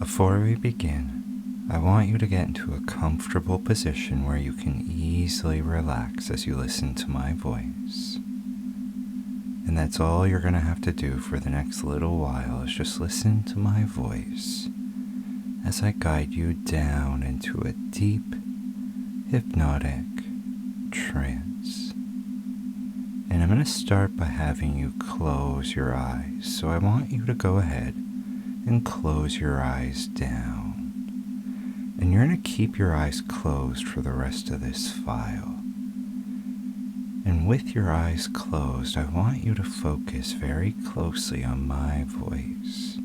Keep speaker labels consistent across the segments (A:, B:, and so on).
A: Before we begin, I want you to get into a comfortable position where you can easily relax as you listen to my voice. And that's all you're going to have to do for the next little while is just listen to my voice as I guide you down into a deep, hypnotic trance. And I'm going to start by having you close your eyes. So I want you to go ahead and close your eyes down. And you're going to keep your eyes closed for the rest of this file. And with your eyes closed, I want you to focus very closely on my voice.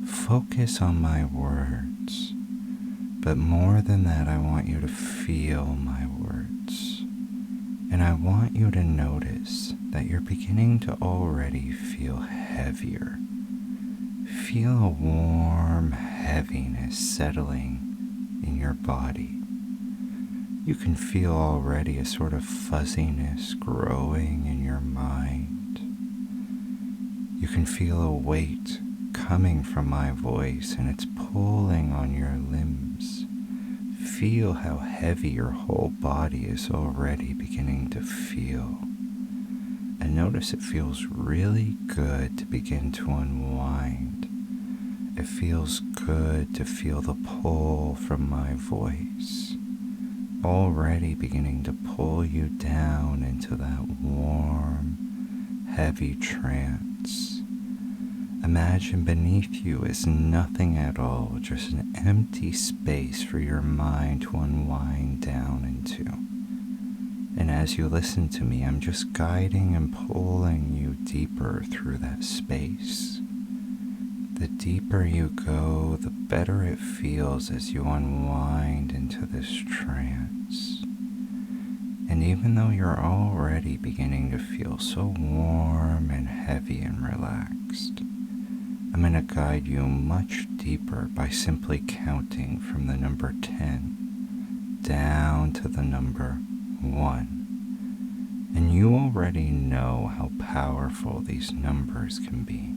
A: Focus on my words. But more than that, I want you to feel my words. And I want you to notice that you're beginning to already feel heavier. Feel a warm heaviness settling in your body. You can feel already a sort of fuzziness growing in your mind. You can feel a weight coming from my voice and it's pulling on your limbs. Feel how heavy your whole body is already beginning to feel. And notice it feels really good to begin to unwind. It feels good to feel the pull from my voice, already beginning to pull you down into that warm, heavy trance. Imagine beneath you is nothing at all, just an empty space for your mind to unwind down into. And as you listen to me, I'm just guiding and pulling you deeper through that space. The deeper you go, the better it feels as you unwind into this trance. And even though you're already beginning to feel so warm and heavy and relaxed, I'm going to guide you much deeper by simply counting from the number 10 down to the number 1. And you already know how powerful these numbers can be.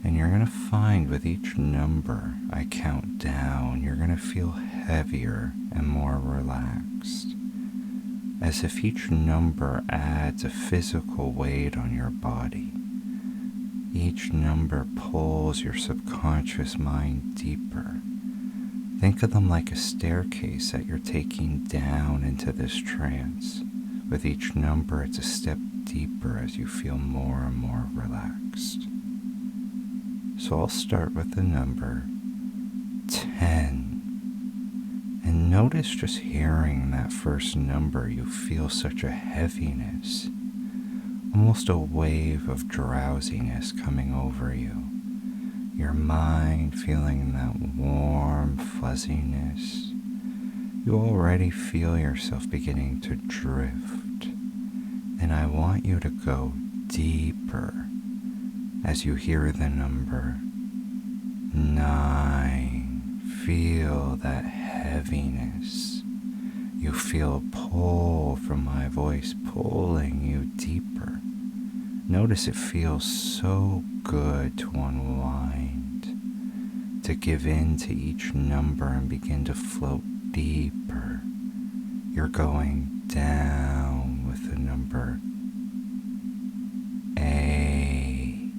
A: And you're going to find with each number I count down, you're going to feel heavier and more relaxed. As if each number adds a physical weight on your body. Each number pulls your subconscious mind deeper. Think of them like a staircase that you're taking down into this trance. With each number, it's a step deeper as you feel more and more relaxed. So I'll start with the number 10. And notice just hearing that first number, you feel such a heaviness, almost a wave of drowsiness coming over you. Your mind feeling that warm fuzziness. You already feel yourself beginning to drift. And I want you to go deeper as you hear the number 9. Feel that heaviness. You feel a pull from my voice pulling you deeper. Notice it feels so good to unwind, to give in to each number and begin to float deeper. You're going down with the number 8,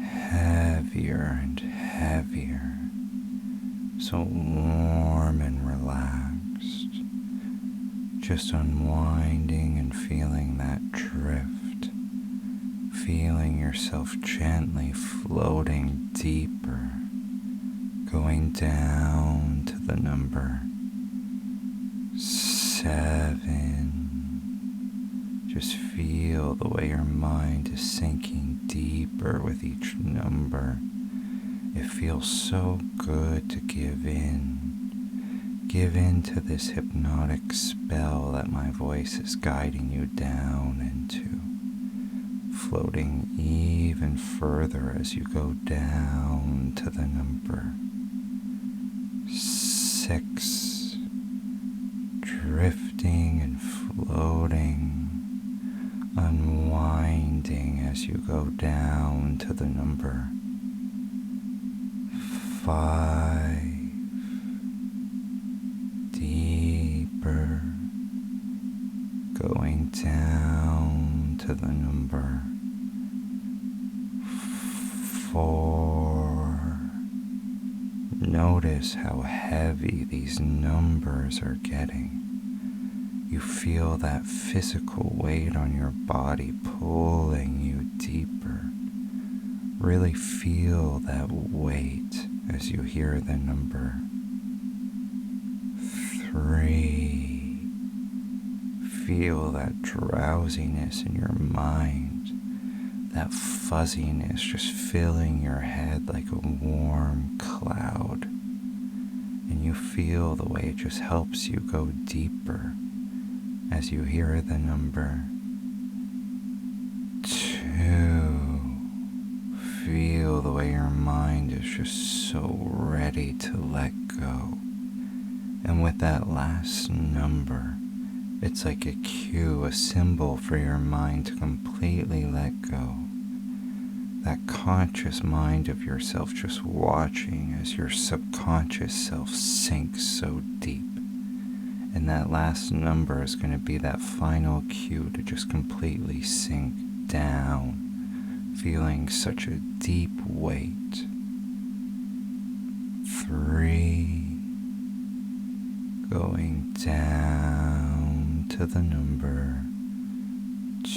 A: heavier and heavier, so warm and relaxed, just unwinding and feeling that drift, feeling yourself gently floating deeper, going down to the number 7. Just feel the way your mind is sinking deeper with each number. It feels so good to give in. Give in to this hypnotic spell that my voice is guiding you down into. Floating even further as you go down to the number 6. Drifting and floating, unwinding as you go down to the number 5, deeper, going down to the number 4. Notice how heavy these numbers are getting. You feel that physical weight on your body pulling you deeper. Really feel that weight as you hear the number 3. Feel that drowsiness in your mind, that fuzziness just filling your head like a warm cloud. And you feel the way it just helps you go deeper as you hear the number 2. Feel the way your mind is just so ready to let go. And with that last number, it's like a cue, a symbol for your mind to completely let go. That conscious mind of yourself just watching as your subconscious self sinks so deep. And that last number is going to be that final cue to just completely sink down, feeling such a deep weight. 3, going down to the number 2,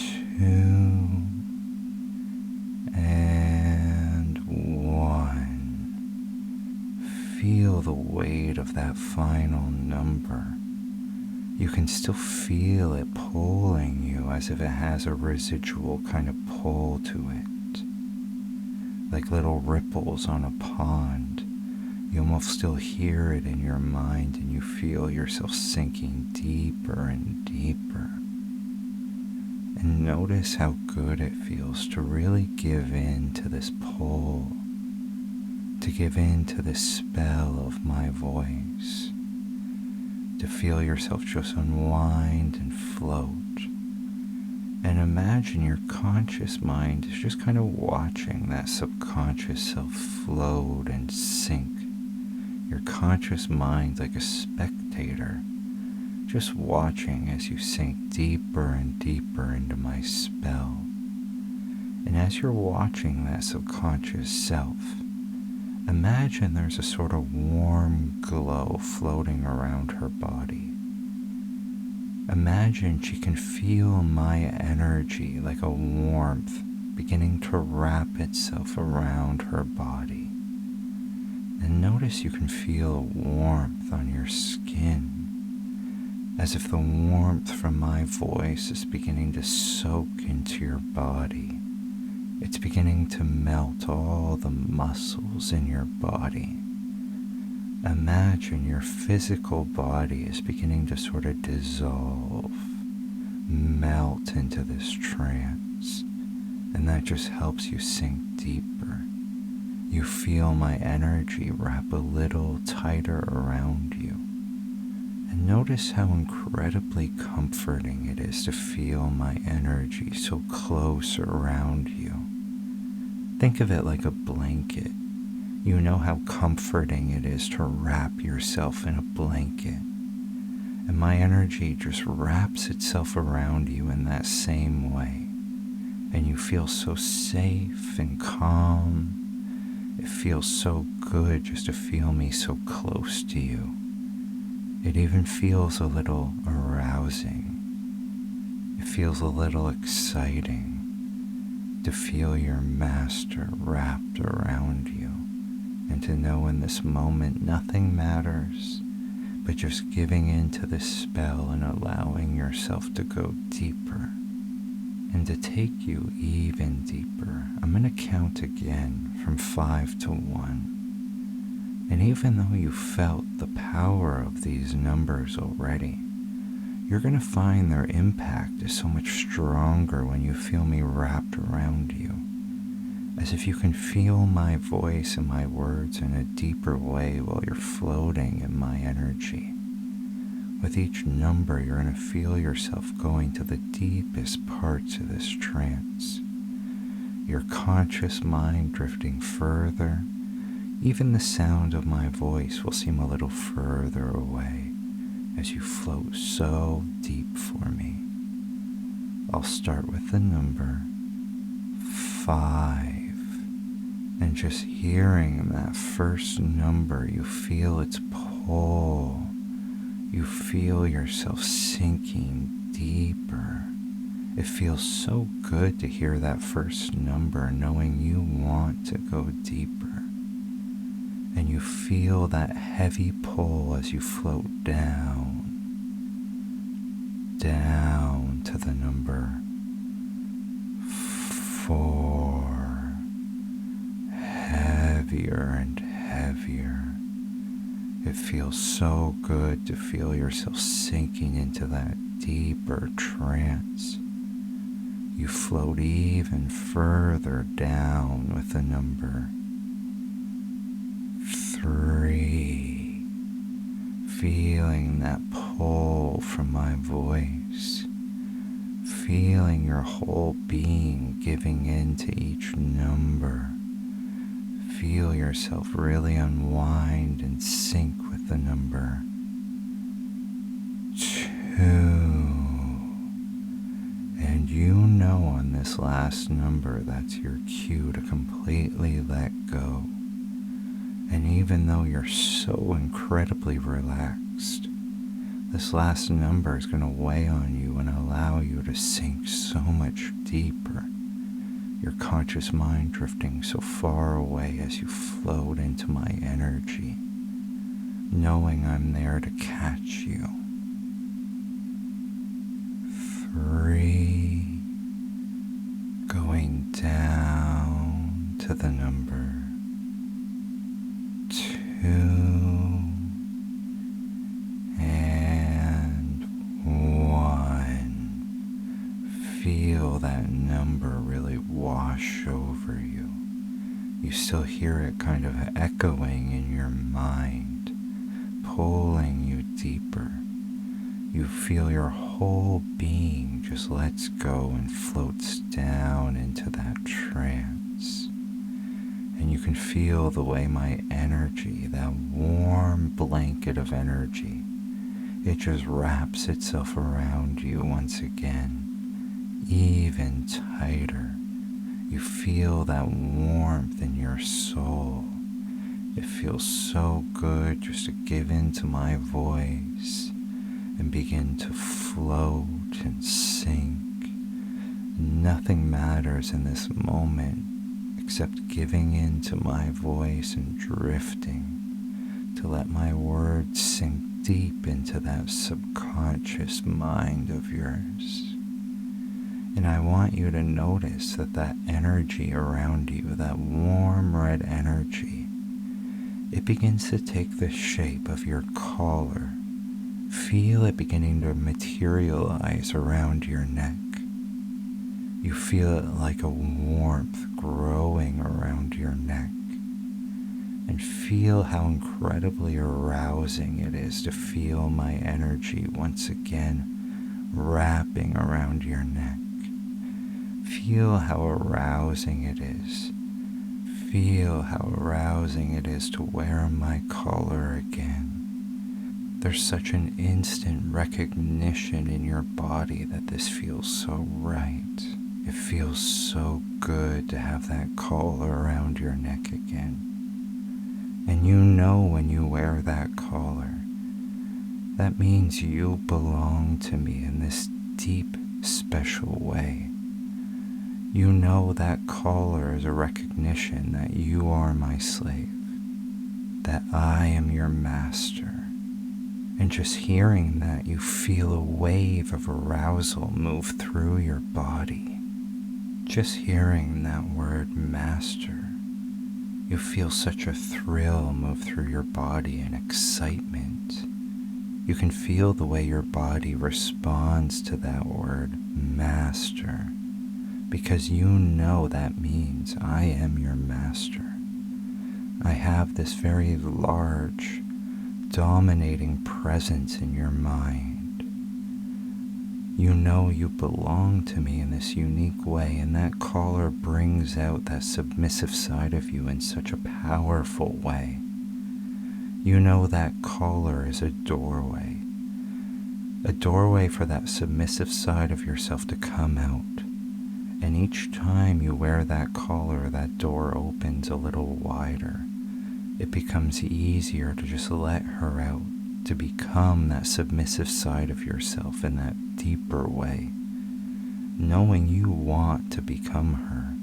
A: and 1. Feel the weight of that final number. You can still feel it pulling you as if it has a residual kind of pull to it. Like little ripples on a pond. You almost still hear it in your mind and you feel yourself sinking deeper and deeper. And notice how good it feels to really give in to this pull, to give in to this spell of my voice. To feel yourself just unwind and float. And imagine your conscious mind is just kind of watching that subconscious self float and sink. Your conscious mind like a spectator, just watching as you sink deeper and deeper into my spell. And as you're watching that subconscious self, imagine there's a sort of warm glow floating around her body. Imagine she can feel my energy like a warmth beginning to wrap itself around her body. And notice you can feel a warmth on your skin, as if the warmth from my voice is beginning to soak into your body. It's beginning to melt all the muscles in your body. Imagine your physical body is beginning to sort of dissolve, melt into this trance, and that just helps you sink deeper. You feel my energy wrap a little tighter around you. And notice how incredibly comforting it is to feel my energy so close around you. Think of it like a blanket. You know how comforting it is to wrap yourself in a blanket. And my energy just wraps itself around you in that same way. And you feel so safe and calm. It feels so good just to feel me so close to you. It even feels a little arousing. It feels a little exciting to feel your master wrapped around you, and to know in this moment nothing matters but just giving in to this spell and allowing yourself to go deeper. And to take you even deeper, I'm going to count again from 5 to 1. And even though you felt the power of these numbers already, you're going to find their impact is so much stronger when you feel me wrapped around you, as if you can feel my voice and my words in a deeper way while you're floating in my energy. With each number, you're going to feel yourself going to the deepest parts of this trance. Your conscious mind drifting further, Even the sound of my voice will seem a little further away as you float so deep for me. I'll start with the number 5, and just hearing that first number, you feel its pull. You feel yourself sinking deeper. It feels so good to hear that first number, knowing you want to go deeper. And you feel that heavy pull as you float down to the number 4, heavier and heavier. It feels so good to feel yourself sinking into that deeper trance. You float even further down with the number 3, feeling that pull from my voice, feeling your whole being giving in to each number. Feel yourself really unwind and sink with the number 2. And you know on this last number that's your cue to completely let go. And even though you're so incredibly relaxed, this last number is going to weigh on you and allow you to sink so much deeper. Your conscious mind drifting so far away as you float into my energy, knowing I'm there to catch you. 3, going down to the number 2, and 1. Feel that number really wash over you. You still hear it kind of echoing in your mind, pulling you deeper. You feel your whole being just lets go and floats down into that trance. And you can feel the way my energy, that warm blanket of energy, it just wraps itself around you once again, even tighter. You feel that warmth in your soul. It feels so good just to give in to my voice and begin to float and sink. Nothing matters in this moment except giving in to my voice and drifting to let my words sink deep into that subconscious mind of yours. And I want you to notice that energy around you, that warm red energy, it begins to take the shape of your collar. Feel it beginning to materialize around your neck. You feel it like a warmth growing around your neck. And feel how incredibly arousing it is to feel my energy once again wrapping around your neck. Feel how arousing it is. Feel how arousing it is to wear my collar again. There's such an instant recognition in your body that this feels so right. It feels so good to have that collar around your neck again. And you know when you wear that collar, that means you belong to me in this deep, special way. You know that collar is a recognition that you are my slave, that I am your master. And just hearing that, you feel a wave of arousal move through your body. Just hearing that word master, you feel such a thrill move through your body and excitement. You can feel the way your body responds to that word master, because you know that means I am your master. I have this very large, dominating presence in your mind. You know you belong to me in this unique way, and that collar brings out that submissive side of you in such a powerful way. You know that collar is a doorway for that submissive side of yourself to come out. And each time you wear that collar, that door opens a little wider. It becomes easier to just let her out, to become that submissive side of yourself in that deeper way, knowing you want to become her.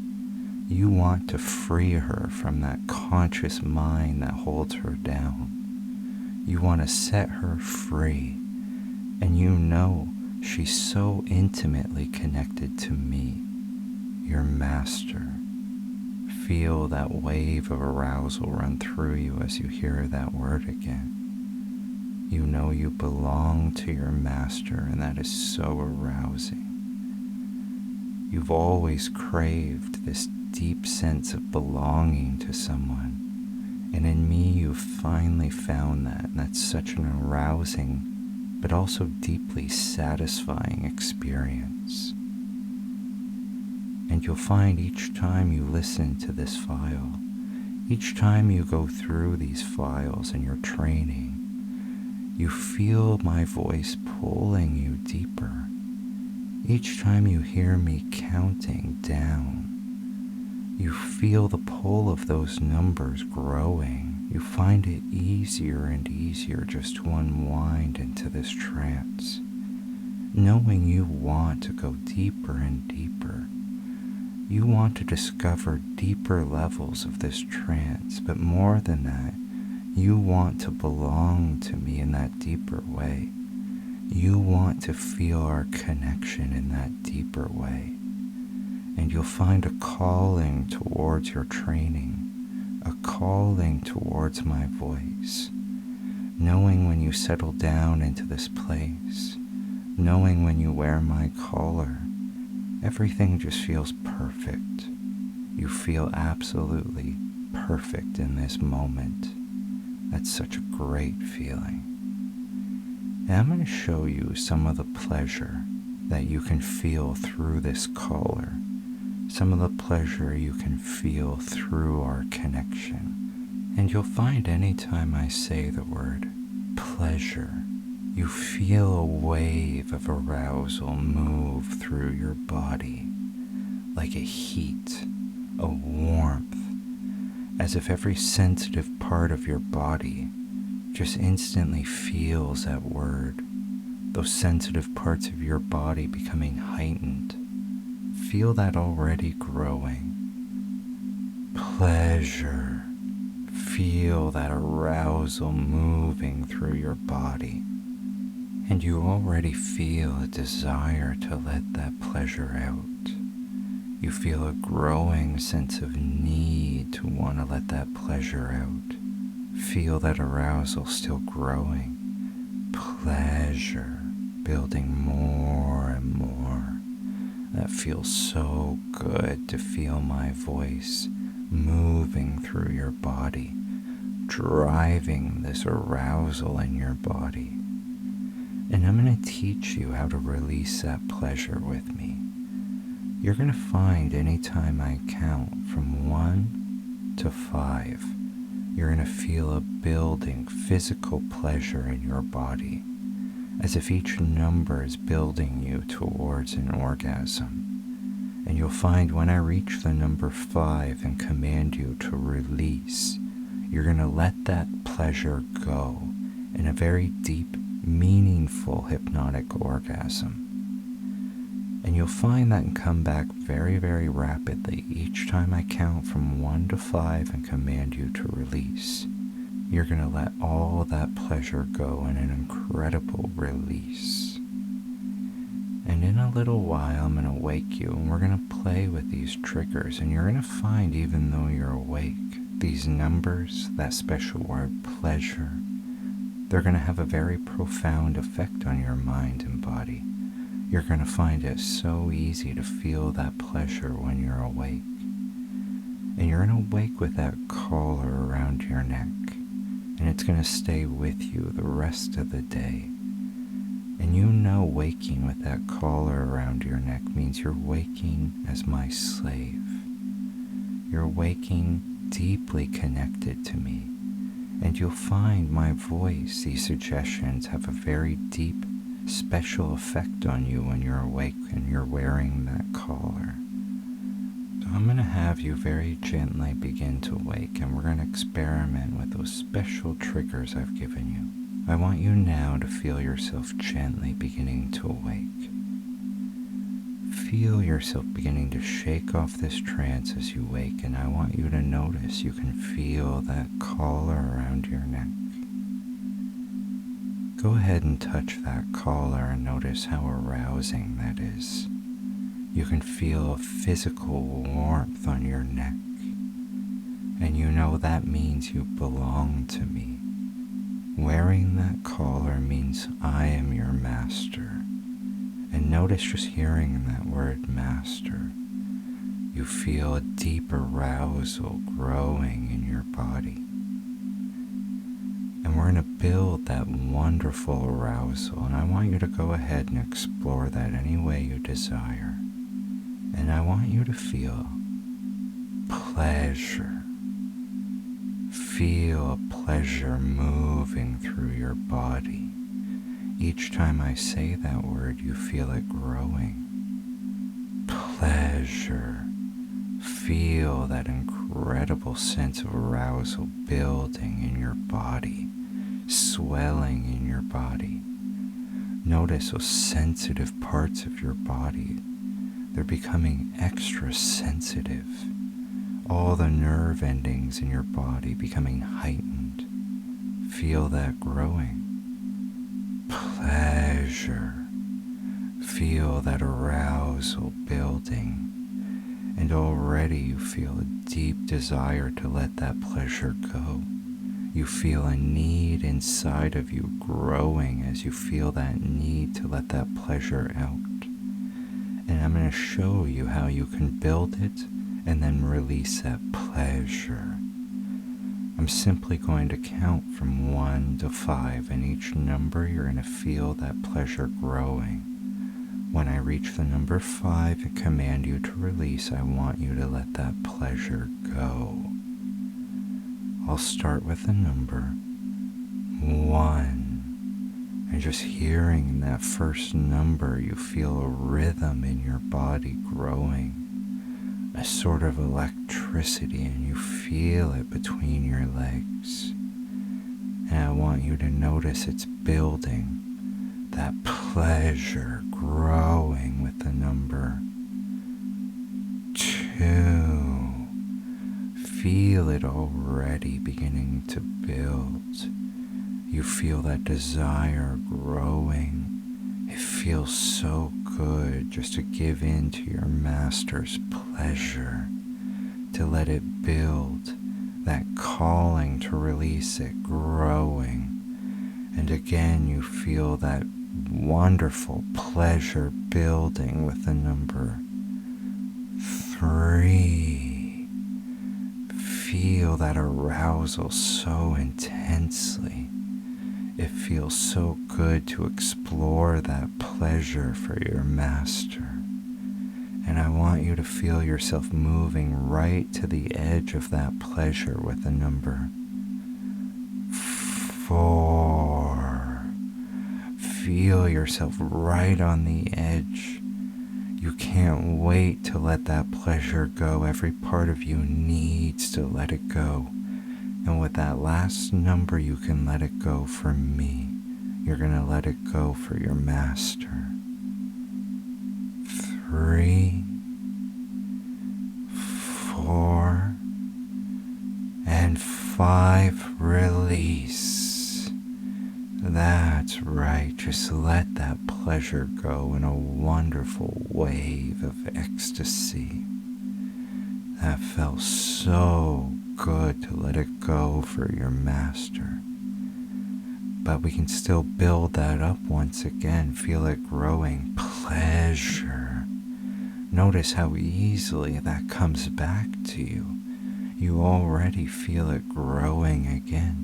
A: You want to free her from that conscious mind that holds her down. You want to set her free, and you know she's so intimately connected to me, your master. Feel that wave of arousal run through you as you hear that word again. You know you belong to your master, and that is so arousing. You've always craved this deep sense of belonging to someone, and in me you've finally found that, and that's such an arousing but also deeply satisfying experience. And you'll find each time you listen to this file, each time you go through these files in your training, you feel my voice pulling you deeper. Each time you hear me counting down, you feel the pull of those numbers growing. You find it easier and easier just to unwind into this trance, knowing you want to go deeper and deeper. You want to discover deeper levels of this trance, but more than that, you want to belong to me in that deeper way. You want to feel our connection in that deeper way. And you'll find a calling towards your training, a calling towards my voice, knowing when you settle down into this place, knowing when you wear my collar, everything just feels perfect. You feel absolutely perfect in this moment. That's such a great feeling. And I'm going to show you some of the pleasure that you can feel through this collar, some of the pleasure you can feel through our connection. And you'll find anytime I say the word pleasure, you feel a wave of arousal move through your body, like a heat, a warmth, as if every sensitive part of your body just instantly feels that word, those sensitive parts of your body becoming heightened. Feel that already growing. Pleasure. Feel that arousal moving through your body. And you already feel a desire to let that pleasure out. You feel a growing sense of need to want to let that pleasure out. Feel that arousal still growing. Pleasure building more and more. That feels so good to feel my voice moving through your body, driving this arousal in your body. And I'm going to teach you how to release that pleasure with me. You're going to find anytime I count from 1 to 5, you're going to feel a building physical pleasure in your body, as if each number is building you towards an orgasm. And you'll find when I reach the number 5 and command you to release, you're going to let that pleasure go in a very deep, meaningful hypnotic orgasm. And you'll find that and come back very, very rapidly each time I count from 1 to 5 and command you to release. You're going to let all that pleasure go in an incredible release. And in a little while, I'm going to wake you, and we're going to play with these triggers. And you're going to find, even though you're awake, these numbers, that special word, pleasure, they're going to have a very profound effect on your mind and body. You're going to find it so easy to feel that pleasure when you're awake. And you're going to wake with that collar around your neck. And it's going to stay with you the rest of the day. And And you know waking with that collar around your neck means you're waking as my slave. You're waking deeply connected to me. And you'll find my voice, these suggestions have a very deep, special effect on you when you're awake and you're wearing that collar. So I'm going to have you very gently begin to wake, and we're going to experiment with those special triggers I've given you. I want you now to feel yourself gently beginning to awake. Feel yourself beginning to shake off this trance as you wake, and I want you to notice you can feel that collar around your neck. Go ahead and touch that collar and notice how arousing that is. You can feel a physical warmth on your neck, and you know that means you belong to me. Wearing that collar means I am your master. And notice just hearing that word master, you feel a deep arousal growing in your body. And we're going to build that wonderful arousal, and I want you to go ahead and explore that any way you desire. And I want you to feel pleasure. Feel pleasure moving through your body. Each time I say that word, you feel it growing. Pleasure. Feel that incredible sense of arousal building in your body, swelling in your body. Notice those sensitive parts of your body. They're becoming extra sensitive. All the nerve endings in your body becoming heightened. Feel that growing. Pleasure. Feel that arousal building. And already you feel a deep desire to let that pleasure go. You feel a need inside of you growing as you feel that need to let that pleasure out. And I'm going to show you how you can build it and then release that pleasure. I'm simply going to count from 1 to 5, and each number you're going to feel that pleasure growing. When I reach the number 5 and command you to release, I want you to let that pleasure go. I'll start with the number 1. And just hearing that first number, you feel a rhythm in your body growing. A sort of electricity, and you feel it between your legs. And I want you to notice it's building, that pleasure growing with the number 2. Feel it already beginning to build. You feel that desire growing. It feels so good just to give in to your master's pleasure, to let it build, that calling to release it growing. And again, you feel that wonderful pleasure building with the number 3. Feel that arousal so intensely. It feels so good to explore that pleasure for your master. And I want you to feel yourself moving right to the edge of that pleasure with the number 4. Feel yourself right on the edge. You can't wait to let that pleasure go. Every part of you needs to let it go. And with that last number, you can let it go for me. You're going to let it go for your master. 3, 4, and 5. Release. That's right. Just let that pleasure go in a wonderful wave of ecstasy. That felt so good to let it go for your master. But we can still build that up once again. Feel it growing. Pleasure. Notice how easily that comes back to you. You already feel it growing again.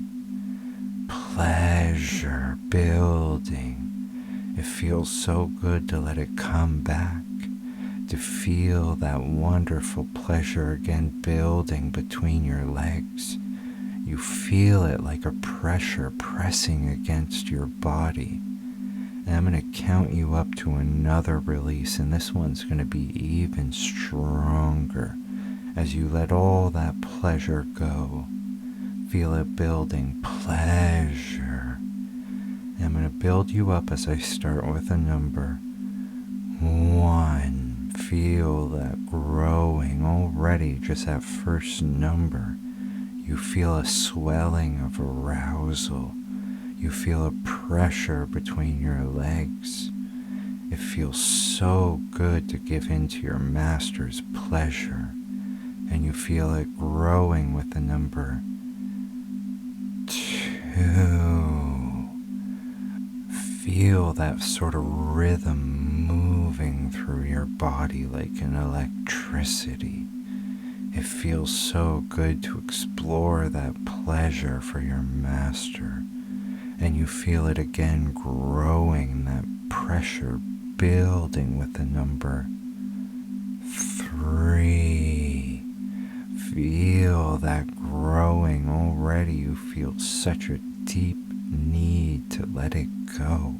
A: Pleasure building. It feels so good to let it come back, to feel that wonderful pleasure again building between your legs. You feel it like a pressure pressing against your body. And I'm going to count you up to another release, and this one's going to be even stronger as you let all that pleasure go. Feel it building pleasure. And I'm going to build you up as I start with a number 1. Feel that growing already, just that first number. You feel a swelling of arousal. You feel a pressure between your legs. It feels so good to give in to your master's pleasure. And you feel it growing with the number 2. Feel that sort of rhythm moving through your body like an electricity. It feels so good to explore that pleasure for your master. And you feel it again growing, that pressure building with the number 3. Feel that growing already. You feel such a deep need to let it go.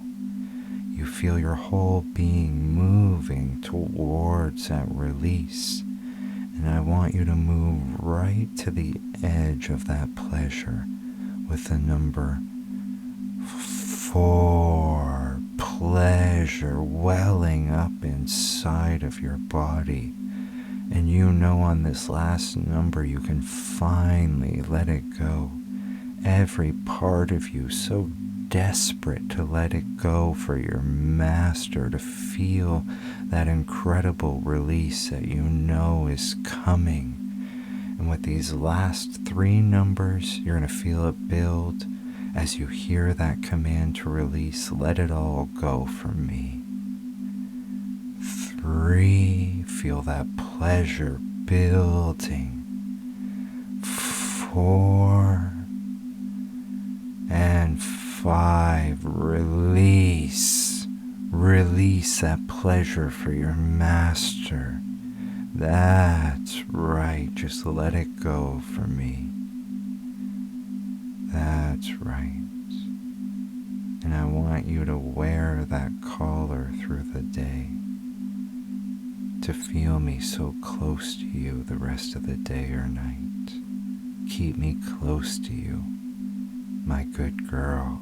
A: You feel your whole being moving towards that release. And I want you to move right to the edge of that pleasure with the number 4. Pleasure welling up inside of your body. And you know on this last number you can finally let it go. Every part of you so desperate to let it go for your master, to feel that incredible release that you know is coming. And with these last 3 numbers, you're going to feel it build. As you hear that command to release, let it all go from me. 3, feel that pleasure building. 4 and 5, release. Release that pleasure for your master. That's right, just let it go for me. That's right. And I want you to wear that collar through the day, to feel me so close to you the rest of the day or night. Keep me close to you, my good girl.